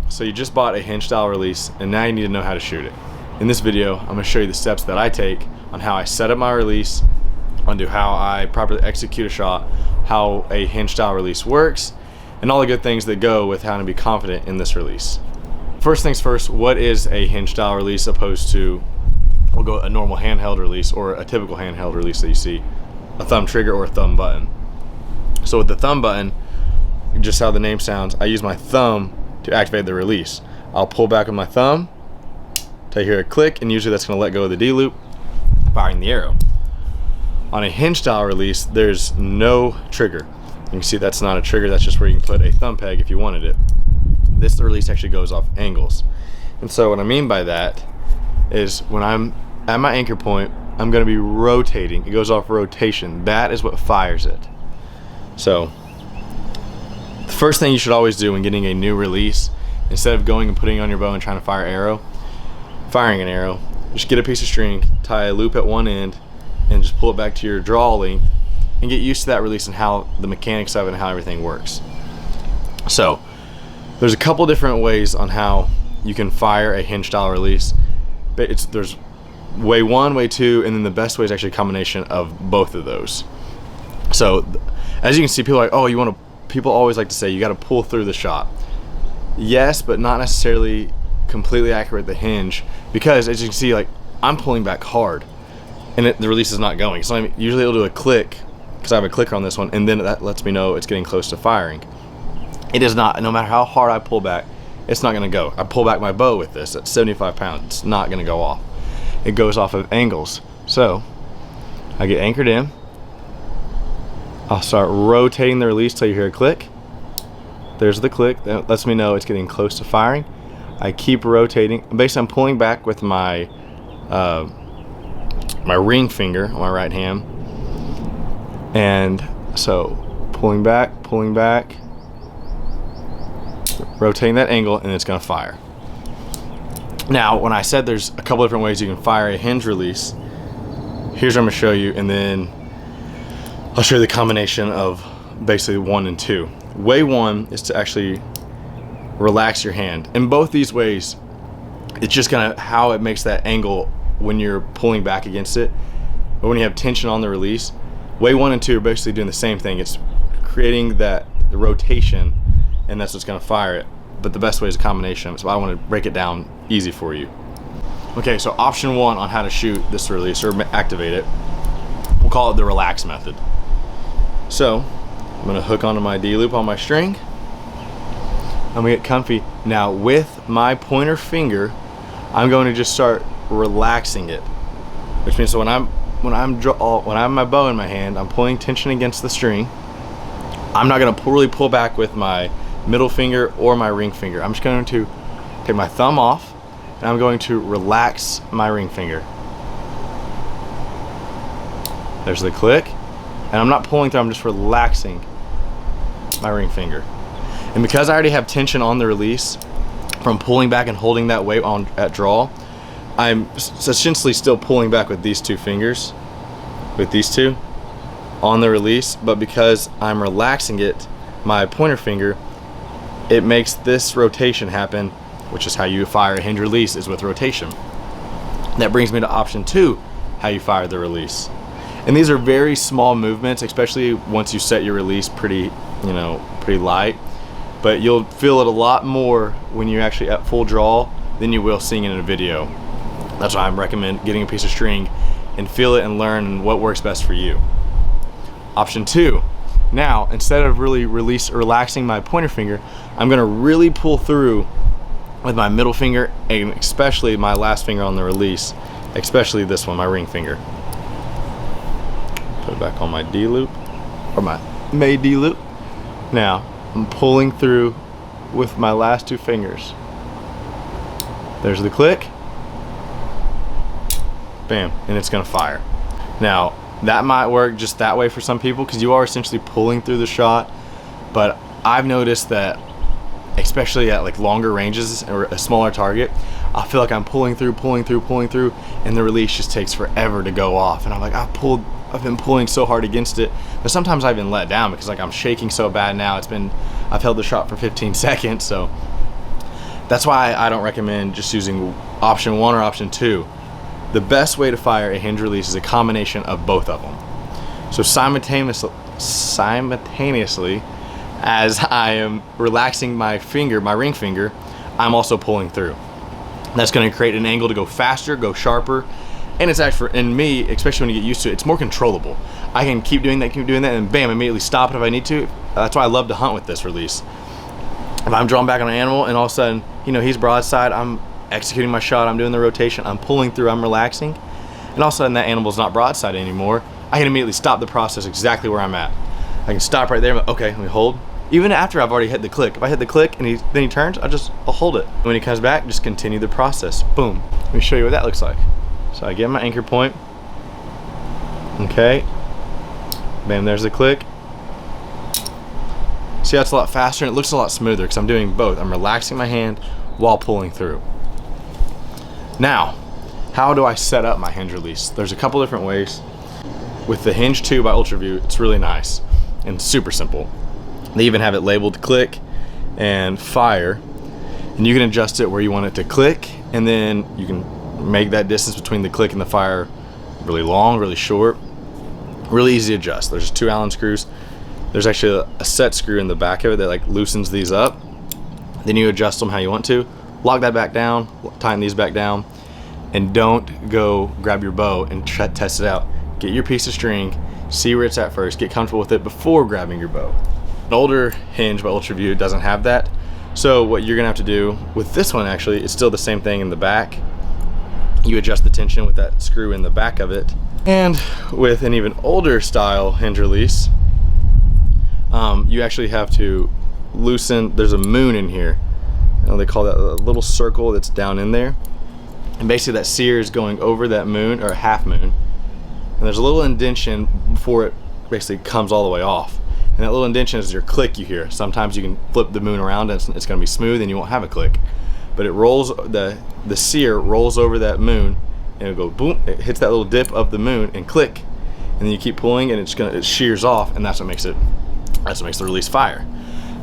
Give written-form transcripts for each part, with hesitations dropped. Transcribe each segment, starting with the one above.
So you just bought a Hinge style release and now you need to know how to shoot it. In this video, I'm gonna show you the steps that I take on how I set up my release, onto how I properly execute a shot, how a Hinge style release works, and all the good things that go with how to be confident in this release. First things first, what is a Hinge style release opposed to, we'll go a normal handheld release or a typical handheld release that you see, a thumb trigger or a thumb button. So with the thumb button, just how the name sounds, I use my thumb to activate the release. I'll pull back with my thumb till you hear a click, and usually that's going to let go of the D loop, firing the arrow. On a Hinge style release, there's no trigger. You can see that's not a trigger, that's just where you can put a thumb peg if you wanted it. This release actually goes off angles. And so what I mean by that is when I'm at my anchor point, I'm going to be rotating. It goes off rotation. That is what fires it. So the first thing you should always do when getting a new release, instead of going and putting it on your bow and trying to firing an arrow, just get a piece of string, tie a loop at one end, and just pull it back to your draw length and get used to that release and how the mechanics of it and how everything works. So there's a couple different ways on how you can fire a Hinge style release. There's way one, way two, and then the best way is actually a combination of both of those. So as you can see, people are like, oh, people always like to say you got to pull through the shot. Yes, but not necessarily completely accurate with the Hinge, because as you can see, like, I'm pulling back hard and the release is not going. So usually it'll do a click because I have a clicker on this one, and then that lets me know it's getting close to firing. It is not, no matter how hard I pull back, it's not gonna go. I pull back my bow with this at 75 pounds, it's not gonna go off. It goes off of angles. So I get anchored in, I'll start rotating the release till you hear a click. There's the click, that lets me know it's getting close to firing. I keep rotating. Basically, I'm pulling back with my my ring finger on my right hand, and so pulling back, rotating that angle, and it's going to fire. Now, when I said there's a couple different ways you can fire a Hinge release, here's what I'm going to show you, and then I'll show you the combination of basically one and two. Way one is to actually relax your hand. In both these ways, it's just kind of how it makes that angle when you're pulling back against it, or when you have tension on the release. Way one and two are basically doing the same thing. It's creating the rotation, and that's what's going to fire it. But the best way is a combination, so I want to break it down easy for you. Okay, so option one on how to shoot this release or activate it, we'll call it the relax method. So I'm going to hook onto my D loop on my string. I'm going to get comfy. Now with my pointer finger, I'm going to just start relaxing it, which means so when I have my bow in my hand, I'm pulling tension against the string. I'm not going to really pull back with my middle finger or my ring finger. I'm just going to take my thumb off, and I'm going to relax my ring finger. There's the click, and I'm not pulling through, I'm just relaxing my ring finger. And because I already have tension on the release from pulling back and holding that weight on at draw, I'm essentially still pulling back with these two fingers, with these two on the release, but because I'm relaxing it, my pointer finger, it makes this rotation happen, which is how you fire a Hinge release, is with rotation. That brings me to option two, how you fire the release. And these are very small movements, especially once you set your release pretty light, but you'll feel it a lot more when you're actually at full draw than you will seeing it in a video. That's why I recommend getting a piece of string and feel it and learn what works best for you. Option two, now instead of really relaxing my pointer finger, I'm going to really pull through with my middle finger, and especially my last finger on the release, especially this one, my ring finger. Put it back on my D loop, or my May D loop. Now I'm pulling through with my last two fingers. There's the click, bam, and it's gonna fire. Now that might work just that way for some people because you are essentially pulling through the shot, but I've noticed that especially at like longer ranges or a smaller target, I feel like I'm pulling through, and the release just takes forever to go off, and I'm like, I've been pulling so hard against it, but sometimes I've been let down because like I'm shaking so bad now. I've held the shot for 15 seconds, so That's why I don't recommend just using option 1 or option 2. The best way to fire a hinge release is a combination of both of them. So simultaneously as I am relaxing my finger, my ring finger, I'm also pulling through. That's going to create an angle to go faster, go sharper, and it's actually, in me, especially when you get used to it, it's more controllable. I can keep doing that, and bam, immediately stop it if I need to. That's why I love to hunt with this release. If I'm drawn back on an animal and all of a sudden, you know, he's broadside, I'm executing my shot, I'm doing the rotation, I'm pulling through, I'm relaxing, and all of a sudden that animal's not broadside anymore, I can immediately stop the process exactly where I'm at. I can stop right there, I'm like, okay, let me hold. Even after I've already hit the click. If I hit the click and then he turns, I'll hold it. When he comes back, just continue the process. Boom. Let me show you what that looks like. So I get my anchor point. Okay. Bam, there's the click. See how it's a lot faster and it looks a lot smoother because I'm doing both. I'm relaxing my hand while pulling through. Now, how do I set up my hinge release? There's a couple different ways. With the Hinge 2 by Ultraview, it's really nice and super simple. They even have it labeled click and fire, and you can adjust it where you want it to click, and then you can make that distance between the click and the fire really long, really short, really easy to adjust. There's 2 Allen screws. There's actually a set screw in the back of it that like loosens these up. Then you adjust them how you want to. Lock that back down, tighten these back down, and don't go grab your bow and test it out. Get your piece of string, see where it's at first, get comfortable with it before grabbing your bow. An older Hinge by Ultraview doesn't have that. So what you're gonna have to do with this one, actually, it's still the same thing in the back. You adjust the tension with that screw in the back of it. And with an even older style hinge release, you actually have to loosen, there's a moon in here. They call that a little circle that's down in there. And basically that sear is going over that moon, or a half moon. And there's a little indentation before it basically comes all the way off. And that little indentation is your click you hear. Sometimes you can flip the moon around and it's gonna be smooth and you won't have a click. But it rolls, the sear rolls over that moon and it'll go boom, it hits that little dip of the moon and click. And then you keep pulling and it shears off, and that's what makes the release fire.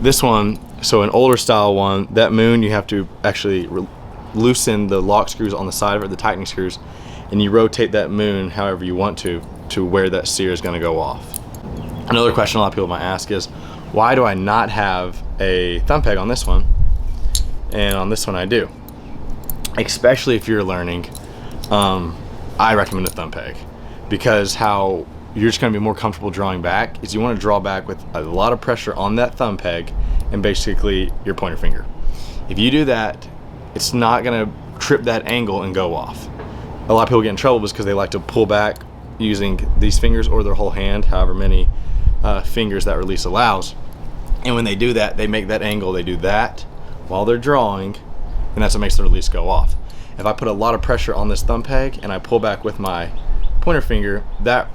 This one, so an older style one, that moon you have to actually loosen the lock screws on the side of it, the tightening screws, and you rotate that moon however you want to where that sear is gonna go off. Another question a lot of people might ask is, why do I not have a thumb peg on this one, and on this one I do? Especially if you're learning, I recommend a thumb peg, because how you're just gonna be more comfortable drawing back is you wanna draw back with a lot of pressure on that thumb peg and basically your pointer finger. If you do that, it's not gonna trip that angle and go off. A lot of people get in trouble because they like to pull back using these fingers or their whole hand, however many fingers that release allows. And when they do that, they make that angle, they do that while they're drawing, and that's what makes the release go off. If I put a lot of pressure on this thumb peg and I pull back with my pointer finger, that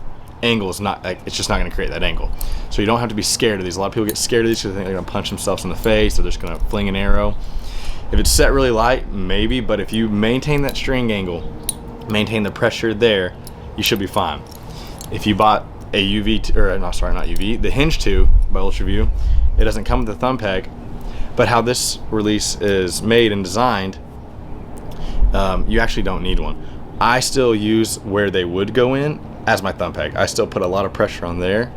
angle is not, it's just not gonna create that angle. So you don't have to be scared of these. A lot of people get scared of these because they think they're gonna punch themselves in the face or they're just gonna fling an arrow. If it's set really light, maybe, but if you maintain that string angle, maintain the pressure there, you should be fine. If you bought a the Hinge 2 by Ultraview, it doesn't come with a thumb peg, but how this release is made and designed, you actually don't need one. I still use where they would go in as my thumb peg. I still put a lot of pressure on there.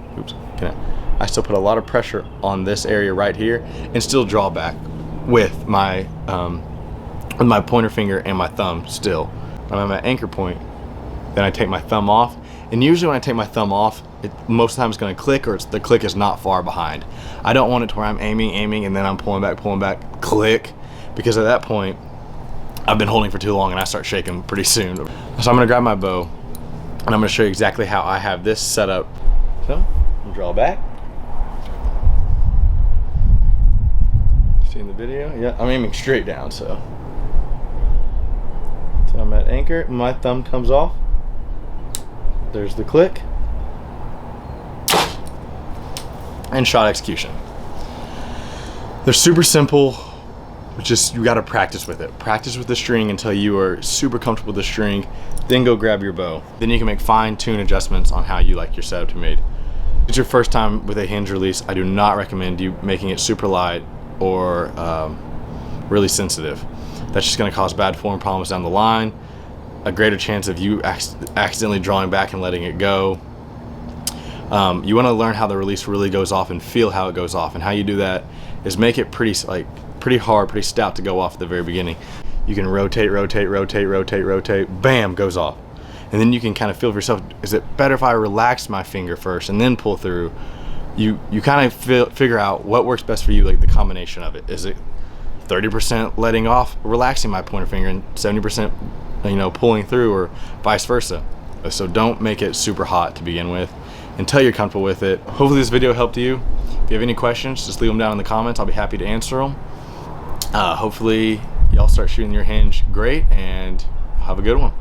I still put a lot of pressure on this area right here and still draw back with my pointer finger and my thumb still. When I'm at my anchor point, then I take my thumb off. And usually when I take my thumb off, most of the time it's gonna click, or the click is not far behind. I don't want it to where I'm aiming, and then I'm pulling back, click, because at that point, I've been holding for too long and I start shaking pretty soon. So I'm gonna grab my bow, and I'm gonna show you exactly how I have this set up. So, I'm gonna draw back. See in the video? Yeah, I'm aiming straight down, so I'm at anchor, my thumb comes off. There's the click. And shot execution. They're super simple, but just you gotta practice with it. Practice with the string until you are super comfortable with the string, then go grab your bow. Then you can make fine-tune adjustments on how you like your setup to be made. If it's your first time with a hinge release, I do not recommend you making it super light or really sensitive. That's just going to cause bad form problems down the line, a greater chance of you accidentally drawing back and letting it go. You want to learn how the release really goes off and feel how it goes off, and how you do that is make it pretty hard, pretty stout to go off at the very beginning. You can rotate, bam, goes off. And then you can kind of feel for yourself, is it better if I relax my finger first and then pull through? You kind of figure out what works best for you, like the combination of it. Is it 30% letting off, relaxing my pointer finger, and 70% pulling through, or vice versa? So don't make it super hot to begin with until you're comfortable with it. Hopefully this video helped you. If you have any questions, just leave them down in the comments. I'll be happy to answer them. Hopefully y'all start shooting your Hinge great, and have a good one.